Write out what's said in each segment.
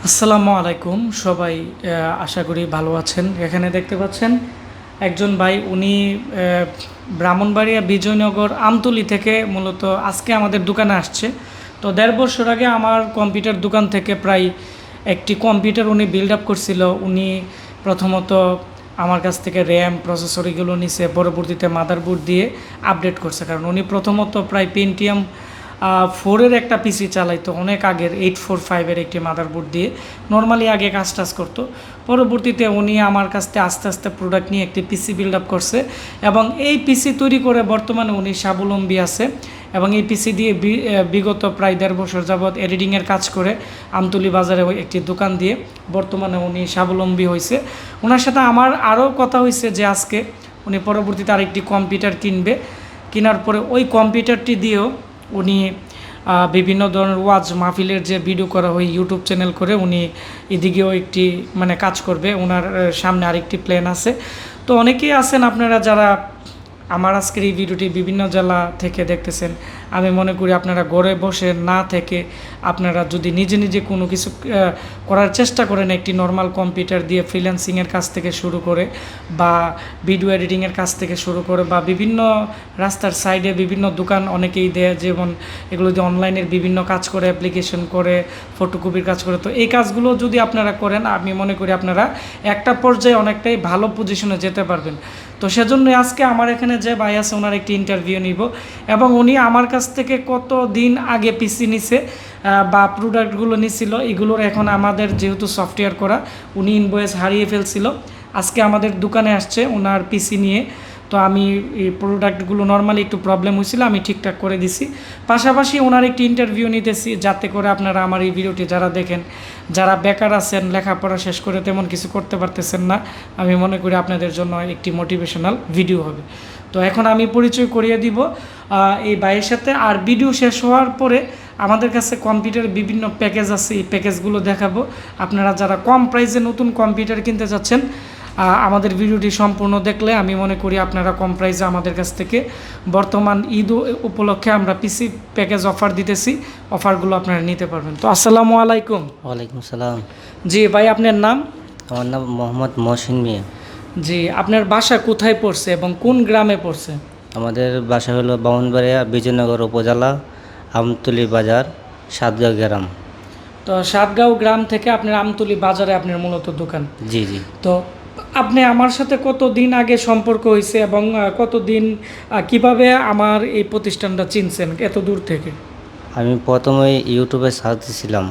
আসসালামু আলাইকুম সবাই। আশা করি ভালো আছেন। এখানে দেখতে পাচ্ছেন একজন ভাই, উনি ব্রাহ্মণবাড়িয়া বিজয়নগর আমতলী থেকে মূলত আজকে আমাদের দোকানে আসছে। তো 1.5 বছর আগে আমার কম্পিউটার দোকান থেকে প্রায় একটি কম্পিউটার উনি বিল্ড আপ করছিল। উনি প্রথমত আমার কাছ থেকে র্যাম প্রসেসর এগুলো নিছে, পরবর্তীতে মাদারবোর্ড দিয়ে আপডেট করছে। কারণ উনি প্রথমত প্রায় পেন্টিয়াম 4-এর একটা পিসি চালাইতো অনেক আগের, 845-এর একটি মাদারবোর্ড দিয়ে নর্মালি আগে কাজ টাজ করতো। পরবর্তীতে উনি আমার কাছ থেকে আস্তে আস্তে প্রোডাক্ট নিয়ে একটি পিসি বিল্ড আপ করছে এবং এই পিসি তৈরি করে বর্তমানে উনি স্বাবলম্বী আছে। এবং এই পিসি দিয়ে বিগত প্রায় 1.5 বছর যাবৎ এডিটিংয়ের কাজ করে আমতলী বাজারে একটি দোকান দিয়ে বর্তমানে উনি স্বাবলম্বী হয়েছে। ওনার সাথে আমার আরও কথা হয়েছে যে আজকে উনি পরবর্তীতে আরেকটি কম্পিউটার কিনবে, কেনার পরে ওই কম্পিউটারটি দিয়েও উনি বিভিন্ন ধরনের ওয়াজ মাহফিলের যে ভিডিও করা হয় ইউটিউব চ্যানেল করে উনি এদিকেও একটি কাজ করবে। ওনার সামনে আরেকটি প্ল্যান আছে। তো অনেকেই আছেন আপনারা যারা আমার আজকের এই ভিডিওটি বিভিন্ন জেলা থেকে দেখতেছেন। আমি মনে করি আপনারা ঘরে বসে না থেকে আপনারা যদি নিজে নিজে কোনো কিছু করার চেষ্টা করেন, একটি নর্মাল কম্পিউটার দিয়ে ফ্রিল্যান্সিংয়ের কাজ থেকে শুরু করে বা ভিডিও এডিটিংয়ের কাজ থেকে শুরু করে বা বিভিন্ন রাস্তার সাইডে বিভিন্ন দোকান অনেকেই দেয়, যেমন এগুলো দিয়ে অনলাইনের বিভিন্ন কাজ করে, অ্যাপ্লিকেশন করে, ফটোকপির কাজ করে। তো এই কাজগুলো যদি আপনারা করেন, আমি মনে করি আপনারা একটা পর্যায়ে অনেকটাই ভালো পজিশনে যেতে পারবেন। তো সেজন্য আজকে আমার এখানে যে ভাই আছে ওনার একটি ইন্টারভিউ নিব এবং উনি আমার কাছ থেকে কত দিন আগে পিসি নিছে বা প্রোডাক্টগুলো নিছিল, এগুলোর এখন আমাদের যেহেতু সফটওয়্যার করা, উনি ইনভয়েস হারিয়ে ফেলছিল। আজকে আমাদের দোকানে আসছে ওনার পিসি নিয়ে। তো আমি এই প্রোডাক্টগুলো নর্মালি একটু প্রবলেম হয়েছিল, আমি ঠিকঠাক করে দিছি। পাশাপাশি ওনার একটি ইন্টারভিউ নিতেছি যাতে করে আপনারা আমার এই ভিডিওটি যারা দেখেন, যারা বেকার আছেন, লেখাপড়া শেষ করে তেমন কিছু করতে পারতেছেন না, আমি মনে করি আপনাদের জন্য একটি মোটিভেশনাল ভিডিও হবে। তো এখন আমি পরিচয় করিয়ে দিব এই ভাইয়ের সাথে। আর ভিডিও শেষ হওয়ার পরে আমাদের কাছে কম্পিউটারের বিভিন্ন প্যাকেজ আছে, এই প্যাকেজগুলো দেখাবো। আপনারা যারা কম প্রাইসে নতুন কম্পিউটার কিনতে চাচ্ছেন, আমাদের ভিডিওটি সম্পূর্ণ দেখলে আমি মনে করি আপনারা কম প্রাইসে আমাদের কাছ থেকে বর্তমান ঈদ উপলক্ষে আমরা পিসি প্যাকেজ অফার দিতেছি, অফারগুলো আপনারা নিতে পারবেন। তো আসসালামু আলাইকুম। ওয়ালাইকুম সালাম। জি ভাই, আপনার নাম? আমার নাম মোহাম্মদ মহসিন মিয়া। জি, আপনার বাসা কোথায় পড়ছে এবং কোন গ্রামে পড়ছে? আমাদের বাসা হলো ব্রাহ্মণবাড়িয়া বিজয়নগর উপজেলা আমতলী বাজার সাতগাঁও গ্রাম। তো সাতগাঁও গ্রাম থেকে আপনার আমতলী বাজারে আপনার মূলত দোকান? জি জি। তো আপনি আমার সাথে কতদিন আগে সম্পর্ক হয়েছে এবং কতদিন কিভাবে আমার এই প্রতিষ্ঠানটা চিনছেন এত দূর থেকে? আমি প্রথমে ইউটিউবে সার্চ দিয়েছিলাম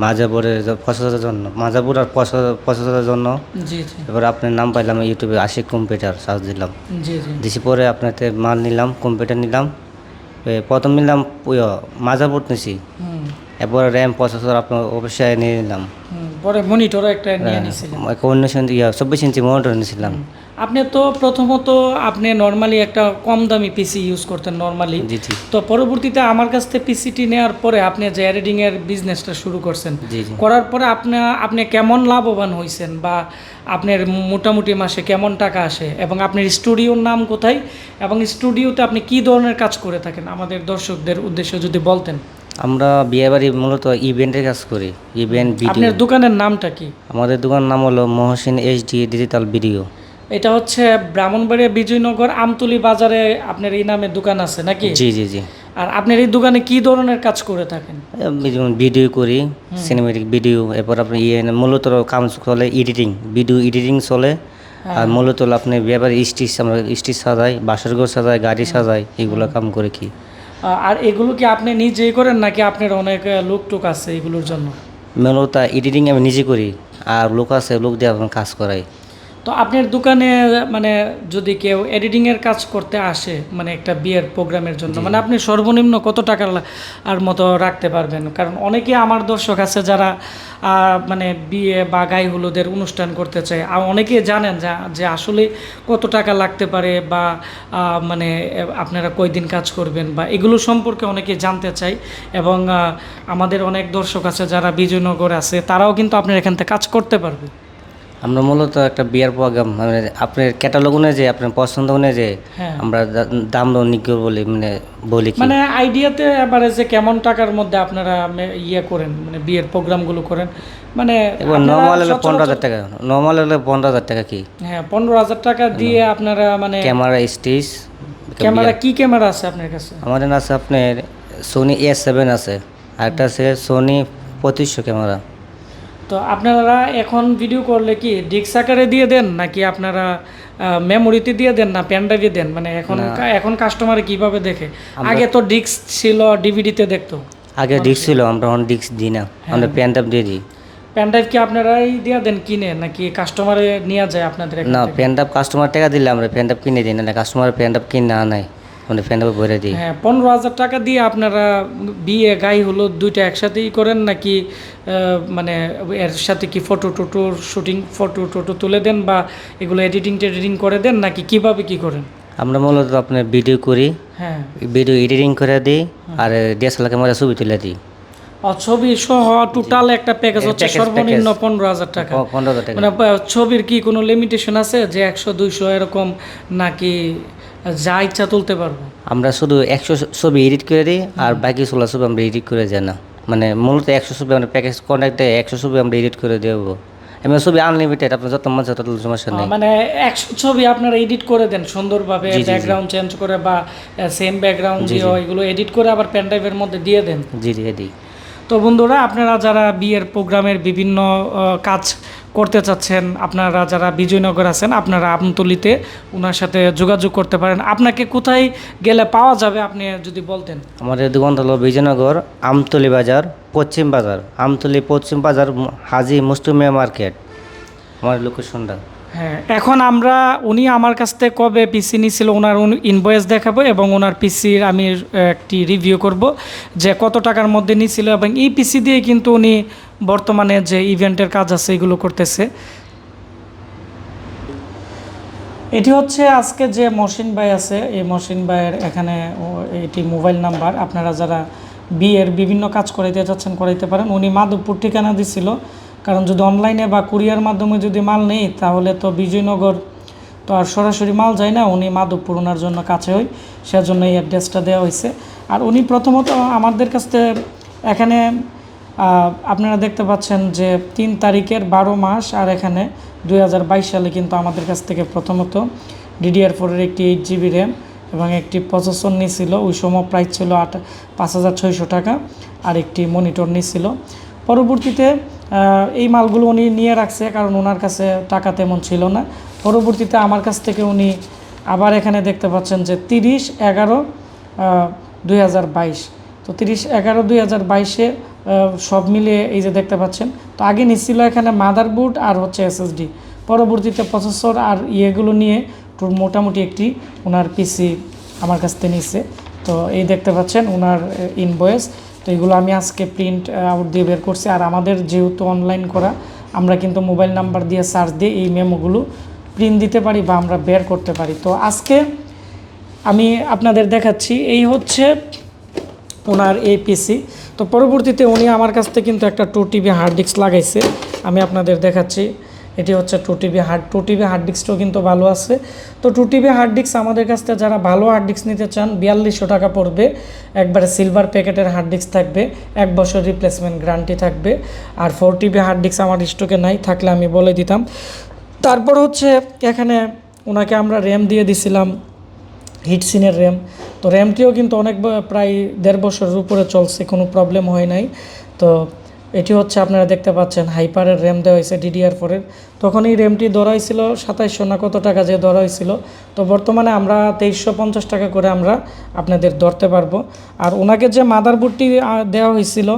মাজাপুরের প্রসেসের জন্য, মাজাপুর আর প্রসেসের জন্য। জি জি। এবার আপনার নাম পাইলাম ইউটিউবে, আশিক কম্পিউটার সার্চ দিলাম। জি জি। দিছি পরে আপনাতে মাল নিলাম, কম্পিউটার নিলাম। প্রথম নিলাম মাজাপুর নিছি, এরপর র্যাম প্রসেসর আপনার অবশ্যই নিয়ে নিলাম। পরে মনিটরও একটা নিয়ে নিয়েছিলেন? 24 ইঞ্চি মনিটর নিয়েছিলাম। আপনি তো প্রথমত আপনি নর্মালি একটা কম দামি পিসি ইউজ করতেন নর্মালি। জি জি। তো পরবর্তীতে আমার কাছ থেকে পিসিটি নেওয়ার পরে আপনি যে এডিটিংয়ের বিজনেসটা শুরু করছেন, জি জি। করার পরে আপনি কেমন লাভবান হয়েছেন বা আপনার মোটামুটি মাসে কেমন টাকা আসে এবং আপনার স্টুডিওর নাম কোথায় এবং স্টুডিওতে আপনি কী ধরনের কাজ করে থাকেন আমাদের দর্শকদের উদ্দেশ্যে যদি বলতেন। আমরা বিয়েবাড়ি মূলত ইভেন্টের কাজ করি, ইভেন্ট ভিডিও। আপনার দোকানের নামটা কি? আমাদের দোকানের নাম হলো মহসিন এইচডি ডিজিটাল ভিডিও। এটা হচ্ছে ব্রাহ্মণবাড়িয়া বিজয়নগর আমতলী বাজারে আপনার এই নামে দোকান আছে নাকি? জি জি জি। আর আপনার এই দোকানে কি ধরনের কাজ করে থাকেন? যেমন ভিডিও করি, সিনেমেটিক ভিডিও। এরপর আপনি মূলত কাম চলে এডিটিং, ভিডিও এডিটিং চলে। আর মূলত আপনি বিয়েবাড়ি স্টিচ, আমরা স্টিচ সাজাই, বাসার ঘর সাজাই, গাড়ি সাজাই, এগুলো কাম করে কি। আর এগুলো কি আপনি নিজেই করেন নাকি আপনার অনেক লোক টোক আছে এগুলোর জন্য? মূলত এডিটিং আমি নিজে করি, আর লোক আছে, লোক দিয়ে আপনার কাজ করাই। তো আপনার দোকানে যদি কেউ এডিটিংয়ের কাজ করতে আসে একটা বিয়ের প্রোগ্রামের জন্য, আপনি সর্বনিম্ন কত টাকার আর মতো রাখতে পারবেন? কারণ অনেকে আমার দর্শক আছে যারা বিয়ে বা গায়ে হলুদের অনুষ্ঠান করতে চায়, আর অনেকে জানেন যে আসলে কত টাকা লাগতে পারে বা আপনারা কয়দিন কাজ করবেন বা এগুলো সম্পর্কে অনেকে জানতে চায়। এবং আমাদের অনেক দর্শক আছে যারা বিজয়নগর আছে, তারাও কিন্তু আপনার এখান থেকে কাজ করতে পারবে। আমরা মূলত একটা বিয়ার প্রোগ্রাম মানে আপনার ক্যাটালগ অনুযায়ী আপনার পছন্দ অনুযায়ী হ্যাঁ। আমরা দাম নিজ্ঞ বলি মানে বলি কি মানে আইডিয়াতে এভারেজে কেমন টাকার মধ্যে আপনারা ইয়ে করেন মানে বিয়ের প্রোগ্রামগুলো করেন মানে এবার আপনারা নর্মাল হলে সচরাচর- 15,000 টাকা, নর্মাল হলে 15,000 টাকা কি হ্যাঁ 15,000 টাকা দিয়ে আপনারা মানে ক্যামেরা স্টেজ। ক্যামেরা কি ক্যামেরা আছে আপনার কাছে? আমাদের আছে আপনার সোনি A7 আছে, আরেকটা আছে সোনি 2500 ক্যামেরা। তো আপনারা এখন ভিডিও করলে কি ডিস্ক আকারে দিয়ে দেন নাকি আপনারা মেমোরিতে দিয়ে দেন না পেন ড্রাইভে দেন মানে এখন কাস্টমার কিভাবে দেখে? আগে তো ডিস্ক ছিল ডিভিডিতে দেখতো, আগে ডিস্ক ছিল, আমরা এখন ডিস্ক দিই না, আমরা পেন ড্রাইভ দিয়ে দিই। পেন ড্রাইভ কি আপনারাই দিয়ে দেন কিনে নাকি কাস্টমারে নিয়ে যায় আপনাদের এখান না, থেকে? পেন ড্রাইভ কাস্টমার টাকা দিলে আমরা পেন ড্রাইভ কিনে দিই না, কাস্টমার পেন ড্রাইভ কিনে না নেয়, আমরা পেন ড্রাইভ ভরে দিই। হ্যাঁ 15,000 টাকা দিয়ে আপনারা বিয়ে গাই হলো দুইটা একসাথেই করেন নাকি মানে এর সাথে কি ফটো শুটিং ফটো তুলে দেন বা এগুলো এডিটিং করে দেন নাকি কিভাবে কি করেন? আমরা মূলত আপনার ভিডিও করি, হ্যাঁ ভিডিও এডিটিং করে দিই আর DSLR ক্যামেরা ছবি তুলে দিই। ছবি সহ টোটাল একটা প্যাকেজ হচ্ছে সর্বনিম্ন 15,000 টাকা। 15,000 টাকা। মানে ছবির কি কোনো লিমিটেশন আছে যে 100-200 এরকম নাকি যা ইচ্ছা তুলতে পারবো? আমরা শুধু 100 ছবি এডিট করে দিই আর বাকি 16 ছবি আমরা এডিট করে যাই না, মানে মূলত 100 ছবি আমরা প্যাকেজ কন্ট্যাক্টে 100 ছবি আমরা এডিট করে দেবো। এমনি ছবি আনলিমিটেড, আপনার যত মন চায় তত সমস্যা নেই। মানে 100 ছবি আপনারা এডিট করে দেন সুন্দরভাবে, ব্যাকগ্রাউন্ড চেঞ্জ করে বা সেম ব্যাকগ্রাউন্ড দিয়ে এগুলো এডিট করে আবার পেন ড্রাইভের মধ্যে দিয়ে দেন? জি দিয়ে দিই। তো বন্ধুরা আপনারা যারা বিয়ের প্রোগ্রামের বিভিন্ন কাজ করতে চাচ্ছেন, আপনারা যারা বিজয়নগর আছেন আপনারা আমতলিতে ওনার সাথে যোগাযোগ করতে পারেন। আপনাকে কোথায় গেলে পাওয়া যাবে আপনি যদি বলতেন? আমাদের দোকানটা হলো বিজয়নগর আমতলি বাজার, পশ্চিম বাজার, আমতলি পশ্চিম বাজার, হাজি মুস্তুমিয়া মার্কেট আমার লোকেশনটা। হ্যাঁ এখন উনি আমার কাছ থেকে কবে পিসি নিয়েছিল ওনার ইনভয়েস দেখাবো এবং ওনার পিসির আমি একটি রিভিউ করব যে কত টাকার মধ্যে নিয়েছিল এবং এই পিসি দিয়ে কিন্তু উনি বর্তমানে যে ইভেন্টের কাজ আছে এগুলো করতেছে। এটি হচ্ছে আজকে যে মহসিন ভাই আছে, এই মহসিন ভাইয়ের এখানে এটি মোবাইল নাম্বার। আপনারা যারা বিয়ের বিভিন্ন কাজ করাইতে চাচ্ছেন করাইতে পারেন। উনি মাধবপুর ঠিকানা দিছিল, কারণ যদি অনলাইনে বা কুরিয়ার মাধ্যমে যদি মাল নেই তাহলে তো বিজয়নগর তো আর সরাসরি মাল যায় না, উনি মাধবপুর ওনার জন্য কাছে হয়, সেজন্য এই অ্যাড্রেসটা দেওয়া হয়েছে। আর উনি প্রথমত আমাদের কাছ থেকে এখানে আপনারা দেখতে পাচ্ছেন যে 3 তারিখের 12 মাস আর এখানে 2022 সালে কিন্তু আমাদের কাছ থেকে প্রথমত DDR4-এর একটি 8 GB র্যাম এবং একটি প্রসেসর নিয়েছিল। ওই সময় প্রাইস ছিল 5,600 টাকা আর একটি মনিটর নিয়েছিল। পরবর্তীতে এই মালগুলো উনি নিয়ে রাখছে কারণ ওনার কাছে টাকা তেমন ছিল না। পরবর্তীতে আমার কাছ থেকে উনি আবার এখানে দেখতে পাচ্ছেন যে 30/11/2022, তো 30/11/2022-এ সব মিলিয়ে এই যে দেখতে পাচ্ছেন। তো আগে নিচ্ছিল এখানে মাদারবোর্ড আর হচ্ছে SSD, পরবর্তীতে প্রসেসর আর ইয়েগুলো নিয়ে মোটামুটি একটি ওনার পিসি আমার কাছ থেকে নিচ্ছে। তো এই দেখতে পাচ্ছেন ওনার ইনভয়েস। তো এগুলো আমি আজকে প্রিন্ট আউট দিয়ে বের করছি। আর আমাদের যেহেতু অনলাইন করা, আমরা কিন্তু মোবাইল নাম্বার দিয়ে সার্চ দিয়ে এই মেমোগুলো প্রিন্ট দিতে পারি বা আমরা বের করতে পারি। তো আজকে আমি আপনাদের দেখাচ্ছি এই হচ্ছে ওনার এই পিসি। তো পরবর্তীতে উনি আমার কাছ থেকে কিন্তু একটা 2TB হার্ড ডিস্ক লাগাইছে, আমি আপনাদের দেখাচ্ছি। এটি হচ্ছে 2TB হার্ড ডিস্কটাও কিন্তু ভালো আছে। তো 2TB হার্ড ডিস্ক আমাদের কাছ থেকে যারা ভালো হার্ড ডিস্ক নিতে চান 4200 টাকা পড়বে। একবারে সিলভার প্যাকেটের হার্ড ডিস্ক থাকবে, 1 বছর রিপ্লেসমেন্ট গ্যারান্টি থাকবে। আর 4TB হার্ড ডিস্ক আমার স্টকে নাই, থাকলে আমি বলে দিতাম। তারপর হচ্ছে এখানে ওনাকে আমরা র্যাম দিয়ে দিছিলাম হিটসিনের র্যাম। তো র্যামটিও কিন্তু অনেক প্রায় 1.5 বছরের উপরে চলছে, কোনো প্রবলেম হয় নাই। তো এটি হচ্ছে আপনারা দেখতে পাচ্ছেন হাইপারের র্যাম দেওয়া হয়েছে DDR4-এর। তখন এই র্যামটি ধরা হয়েছিল 2700 না কত টাকা যে ধরা হয়েছিল। তো বর্তমানে আমরা 2350 টাকা করে আমরা আপনাদের ধরতে পারবো। আর ওনাকে যে মাদারবোর্ডটি দেওয়া হয়েছিল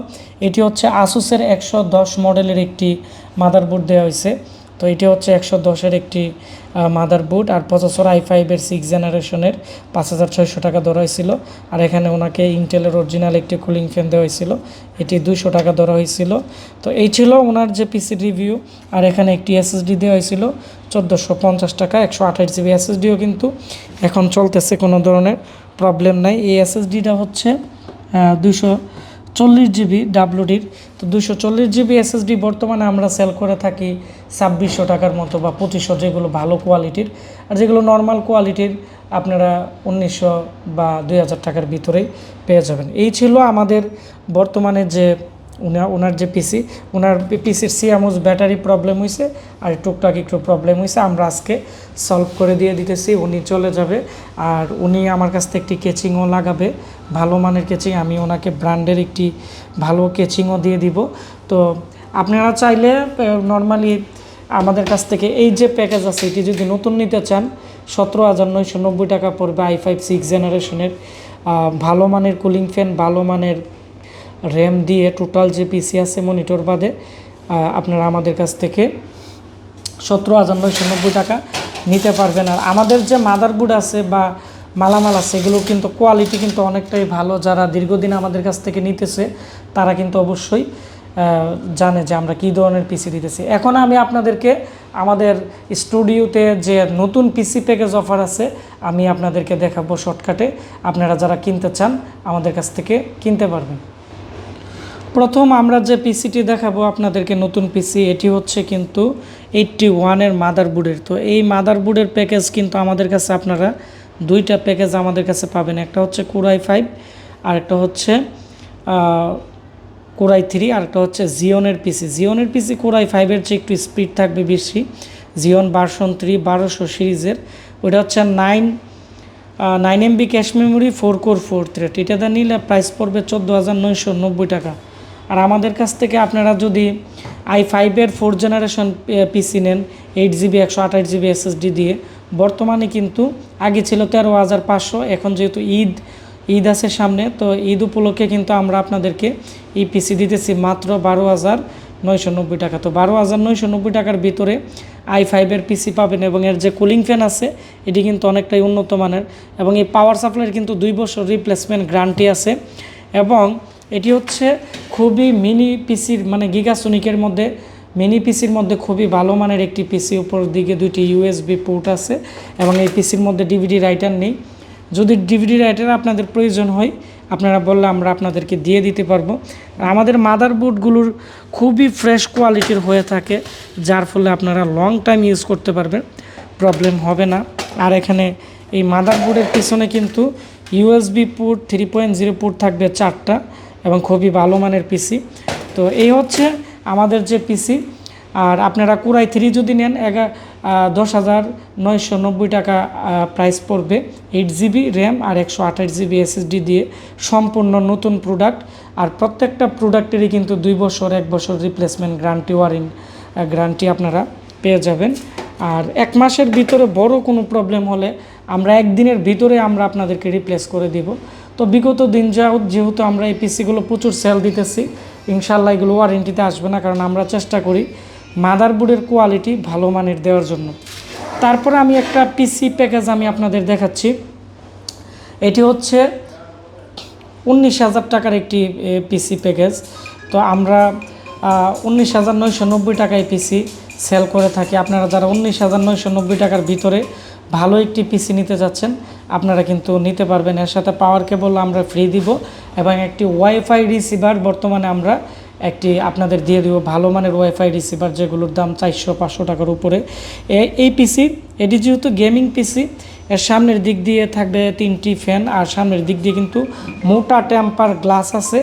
এটি হচ্ছে আসুসের 110 মডেলের একটি মাদারবোর্ড দেওয়া হয়েছে। তো এটি হচ্ছে 110-এর একটি মাদারবোর্ড আর প্রসেসর i5-এর 6th জেনারেশনের 5600 টাকা ধরা হয়েছিল। আর এখানে ওনাকে ইন্টেলের অরিজিনাল একটি কুলিং ফ্যান দেওয়া হয়েছিল, এটি 200 টাকা ধরা হয়েছিল। তো এই ছিল ওনার যে পিসি রিভিউ। আর এখানে একটি SSD দেওয়া হয়েছিল 1450 টাকা, 128 GB SSDও কিন্তু এখন চলতেছে, কোনো ধরনের প্রবলেম নাই। এই SSDটা হচ্ছে 40 GB ডাব্লুডির। তো 240 GB SSD বর্তমানে আমরা সেল করে থাকি 2600 টাকার মতো বা 2500, যেগুলো ভালো কোয়ালিটির। আর যেগুলো নর্মাল কোয়ালিটির আপনারা 1900 বা 2000 টাকার ভিতরেই পেয়ে যাবেন। এই ছিল আমাদের বর্তমানে যে ওনার যে পিসি, ওনার পিসির সিএমওস ব্যাটারি প্রবলেম হয়েছে আর টুকটাক একটু প্রবলেম হয়েছে, আমরা আজকে সলভ করে দিয়ে দিতেছি। উনি চলে যাবে আর উনি আমার কাছ থেকে একটি কেচিংও লাগাবে, ভালো মানের কেচিং। আমি ওনাকে ব্র্যান্ডের একটি ভালো কেচিংও দিয়ে দিব। তো আপনারা চাইলে নর্মালি আমাদের কাছ থেকে এই যে প্যাকেজ আছে এটি যদি নতুন নিতে চান 17,990 টাকা পড়বে। i5 6 জেনারেশনের ভালো মানের কুলিং ফ্যান, ভালো মানের র্যাম দিয়ে টোটাল যে পিসি আছে মনিটর বাদে আপনারা আমাদের কাছ থেকে 17,990 টাকা নিতে পারবেন। আর আমাদের যে মাদারবোর্ড আছে বা মালামাল আছে এগুলো কিন্তু কোয়ালিটি কিন্তু অনেকটাই ভালো। যারা দীর্ঘদিন আমাদের কাছ থেকে নিতেছে তারা কিন্তু অবশ্যই জানে যে আমরা কী ধরনের পিসি দিতেছি। এখন আমি আপনাদেরকে আমাদের স্টুডিওতে যে নতুন পিসি প্যাকেজ অফার আছে আমি আপনাদেরকে দেখাবো শর্টকাটে। আপনারা যারা কিনতে চান আমাদের কাছ থেকে কিনতে পারবেন। প্রথম আমরা যে পিসিটি দেখাবো আপনাদেরকে নতুন পিসি, এটি হচ্ছে কিন্তু 81-এর মাদারবোর্ডের। তো এই মাদারবোর্ডের প্যাকেজ কিন্তু আমাদের কাছে আপনারা দুইটা প্যাকেজ আমাদের কাছে পাবেন, একটা হচ্ছে Core i5 আর একটা হচ্ছে Core i3 আর একটা হচ্ছে জিওনের পিসি। জিওনের পিসি Core i5-এর চেয়ে একটু স্পিড থাকবে বেশি। জিওন ভার্সন 3 1200 সিরিজের, ওইটা হচ্ছে 9 MB cache memory 4 core 4 thread. এটাতে নিলে প্রাইস পড়বে 14,990 টাকা। আর আমাদের কাছ থেকে আপনারা যদি i5-এর 4 জেনারেশন পিসি নেন 8GB 128GB SSD দিয়ে, বর্তমানে কিন্তু আগে ছিল 13,500, এখন যেহেতু ঈদ আছে সামনে, তো ঈদ উপলক্ষে কিন্তু আমরা আপনাদেরকে এই পিসি দিতেছি মাত্র 12,990 টাকা। তো 12,990 টাকার ভিতরে i5-এর পিসি পাবেন এবং এর যে কুলিং ফ্যান আছে এটি কিন্তু অনেকটাই উন্নত মানের এবং এই পাওয়ার সাপ্লাইয়ের কিন্তু 2 বছর রিপ্লেসমেন্ট গ্যারান্টি আছে। এবং এটি হচ্ছে খুবই মিনি পিসির মানে গিগাসোনিকের মধ্যে মিনি পিসির মধ্যে খুবই ভালো মানের একটি পিসি। উপর দিকে 2টি USB পোর্ট আছে এবং এই পিসির মধ্যে DVD রাইটার নেই। যদি DVD রাইটার আপনাদের প্রয়োজন হয় আপনারা বললে আমরা আপনাদেরকে দিয়ে দিতে পারবো। আমাদের মাদারবোর্ডগুলোর খুবই ফ্রেশ কোয়ালিটির হয়ে থাকে, যার ফলে আপনারা লং টাইম ইউজ করতে পারবেন, প্রবলেম হবে না। আর এখানে এই মাদারবোর্ডের পিছনে কিন্তু USB পোর্ট 3.0 পোর্ট থাকবে 4টা এবং খুবই ভালো মানের পিসি। তো এই হচ্ছে আমাদের যে পিসি। আর আপনারা Core i3 যদি নেন 10,990 টাকা প্রাইস পড়বে। 8GB র্যাম আর 128GB SSD দিয়ে সম্পূর্ণ নতুন প্রোডাক্ট। আর প্রত্যেকটা প্রোডাক্টেরই কিন্তু 2 বছর 1 বছর রিপ্লেসমেন্ট গ্যারান্টি আপনারা পেয়ে যাবেন। আর 1 মাসের ভিতরে বড় কোনো প্রবলেম হলে আমরা 1 দিনের ভিতরে আমরা আপনাদেরকে রিপ্লেস করে দিব। তো বিগত দিন যেহেতু আমরা এই পিসিগুলো প্রচুর সেল দিতেছি, ইনশাল্লাহ এগুলো ওয়ারেন্টিতে আসবে না, কারণ আমরা চেষ্টা করি মাদারবোর্ডের কোয়ালিটি ভালো মানের দেওয়ার জন্য। তারপরে আমি একটা পিসি প্যাকেজ আমি আপনাদের দেখাচ্ছি। এটি হচ্ছে 19,000 টাকার একটি পিসি প্যাকেজ। তো আমরা 19,990 টাকায় পিসি সেল করে থাকি। আপনারা যারা 19,990 টাকার ভিতরে ভালো একটি পিসি নিতে যাচ্ছেন আপনারা কিন্তু নিতে পারবেন। এর সাথে পাওয়ার কেবল আমরা ফ্রি দিব এবং একটি ওয়াইফাই রিসিভার বর্তমানে আমরা একটি আপনাদের দিয়ে দিব, ভালো মানের ওয়াইফাই রিসিভার যেগুলোর দাম 400-500 টাকার উপরে। এই পিসি এটি যেহেতু গেমিং পিসি, এর সামনের দিক দিয়ে থাকবে 3টি ফ্যান আর সামনের দিক দিয়ে কিন্তু মোটা টেম্পার গ্লাস আছে।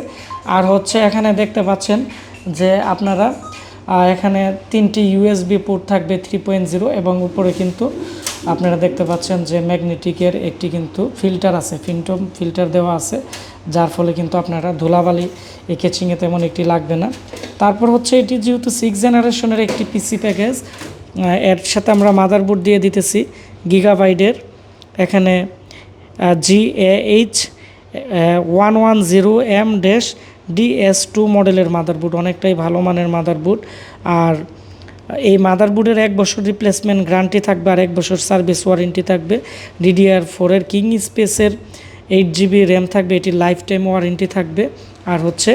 আর হচ্ছে এখানে দেখতে পাচ্ছেন যে আপনারা এখানে 3টি USB পোর্ট থাকবে 3.0 এবং উপরে কিন্তু আপনারা দেখতে পাচ্ছেন যে ম্যাগনেটিকের একটি কিন্তু ফিল্টার আছে, ফিল্টার দেওয়া আছে, যার ফলে কিন্তু আপনারা ধুলাবালি এই কেচিংয়ে তেমন একটি লাগবে না। তারপর হচ্ছে এটি যেহেতু 6 জেনারেশনের একটি পিসি প্যাকেজ, এর সাথে আমরা মাদারবোর্ড দিয়ে দিতেছি গিগাবাইটের। এখানে GAH 110M-DS2 মডেলের মাদারবোর্ড, অনেকটাই ভালো মানের মাদারবোর্ড। আর এই মাদারবোর্ডের 1 বছর রিপ্লেসমেন্ট গ্যারান্টি থাকবে আর 1 বছর সার্ভিস ওয়ারেন্টি থাকবে। DDR4-এর কিং স্পেসের 8GB র্যাম থাকবে, এটি লাইফ টাইম ওয়ারেন্টি থাকবে। আর হচ্ছে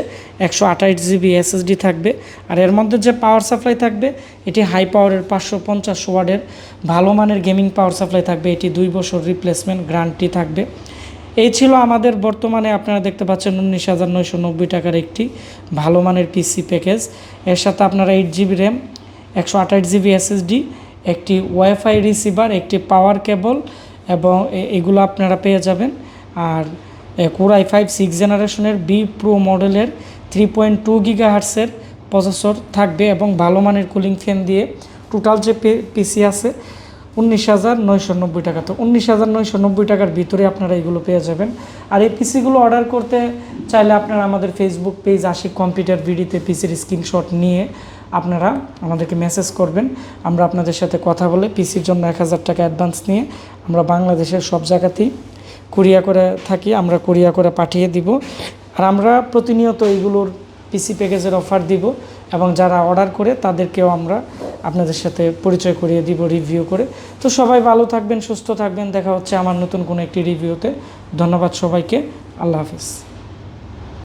128GB SSD থাকবে। আর এর মধ্যে যে পাওয়ার সাপ্লাই থাকবে এটি হাই পাওয়ারের 550 ওয়াটের ভালো মানের গেমিং পাওয়ার সাপ্লাই থাকবে। এটি 2 বছর রিপ্লেসমেন্ট গ্যারান্টি থাকবে। এই ছিল আমাদের বর্তমানে আপনারা দেখতে পাচ্ছেন 19,990 টাকার একটি ভালো মানের পিসি প্যাকেজ। এর সাথে আপনারা 8 GB র্যাম, 128 GB SSD, একটি ওয়াইফাই রিসিভার, একটি পাওয়ার কেবল এবং এগুলো আপনারা পেয়ে যাবেন। আর Core i5 6th জেনারেশনের B Pro মডেলের 3.2 GHz প্রসেসর থাকবে এবং ভালো মানের কুলিং ফ্যান দিয়ে টোটাল যে পিসি আছে 19,990 টাকা। তো 19,990 টাকার ভিতরে আপনারা এগুলো পেয়ে যাবেন। আর এই পিসিগুলো অর্ডার করতে চাইলে আপনারা আমাদের ফেসবুক পেজ আশিক কম্পিউটার ভিডিতে পিসির স্ক্রিনশট নিয়ে আপনারা আমাদেরকে মেসেজ করবেন। আমরা আপনাদের সাথে কথা বলে পিসির জন্য 1,000 টাকা অ্যাডভান্স নিয়ে আমরা বাংলাদেশের সব জায়গাতেই কুরিয়া করে থাকি, আমরা কুরিয়া করে পাঠিয়ে দিব। আর আমরা প্রতিনিয়ত এইগুলোর পিসি প্যাকেজের অফার দিব এবং যারা অর্ডার করে তাদেরকেও আমরা আপনাদের সাথে পরিচয় করিয়ে দিব রিভিউ করে। তো সবাই ভালো থাকবেন, সুস্থ থাকবেন। দেখা হচ্ছে আমার নতুন কোনো একটি রিভিউতে। ধন্যবাদ সবাইকে। আল্লাহ হাফিজ।